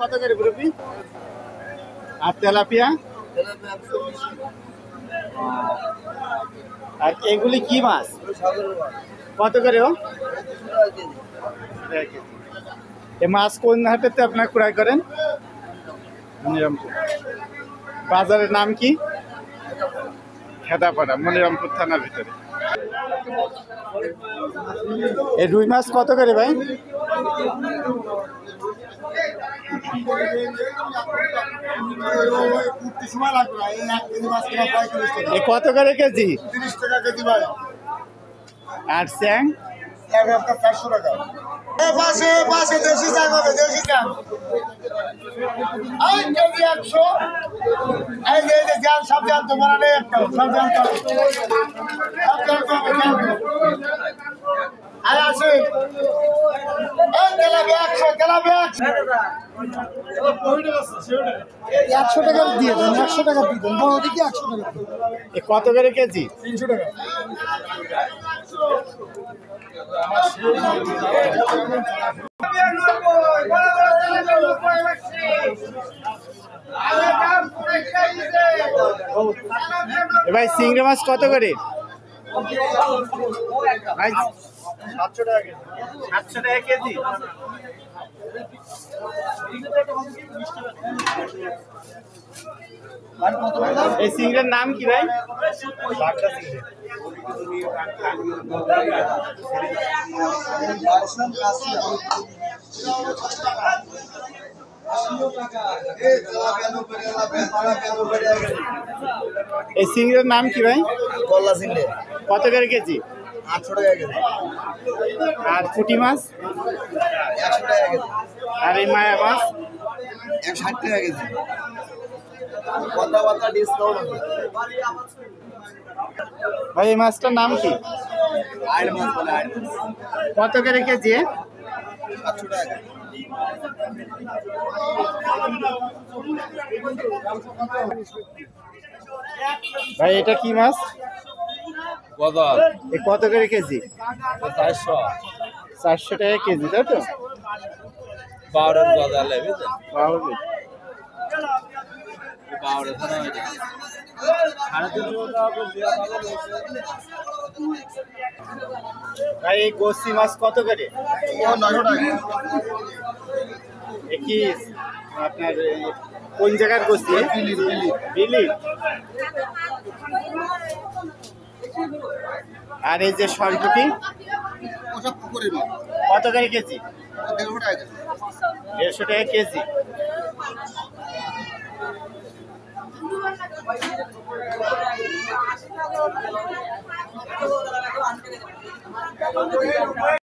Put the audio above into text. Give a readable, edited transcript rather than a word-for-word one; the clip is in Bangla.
কত করে ফুলকপি আর তেলাপিয়া? আর এগুলি কি মাছ? কত করে ও? এ মাছ কোন হাটেতে আপনার ক্রয় করেন? মনিরামপুর। বাজারের নাম কি? খেদাপাড়া, মনিরামপুর থানার ভিতরে। এই রুই মাছ কত করে ভাই? কত করে কেজি? 30 টাকা কেজি ভাই। আর স্যাং? 400 টাকা। পাশে পাশে দেশি চাল হবে, দেশি চাল। এই কেজি 100। এই যে জাল সব জাল তো মারা নেই একটা, সব জাল তো। সব জাল তো হবে জাল। আর আছে এই তেলাপিয়া 100, তেলাপিয়া 100 টাকা দিয়ে দেন, 100 টাকা দিয়ে দেন, বড় দিকে 100 টাকা। এ কত করে কেজি? 300 টাকা। ভাই চিংড়ি মাছ কত করে? ভাই 700 টাকা কেজি। 700 টাকা কেজি। এই চিংড়ির নাম কি ভাই? এই চিংড়ির নাম কি ভাই? কল্লা চিংড়ি। কত করে কেজি? 800 টাকা কেজি। আর পুঁটি মাছ? 100 টাকা কেজি। আর এই মায়া মাছ? 160 টাকা কেজি। কথা ডিসকাউন্ট আছে ভাই। এই মাছটার নাম কি? আইড় মাছ বলে, আইড় মাছ। কত করে কেজি? 800 টাকা। ভাই এটা কি মাছ? গদল। এ কত করে কেজি? 400। 400 টাকা কেজি, তাই তো? বাউরের গদল বুঝছেন? বাউরের। ভাই এই গোসি মাছ কত করে? 900 টাকা। কি আপনার কোন জায়গার গোসি? বিলি। আর এই যে সরপুটি কত করে কেজি? 150 টাকা কেজি।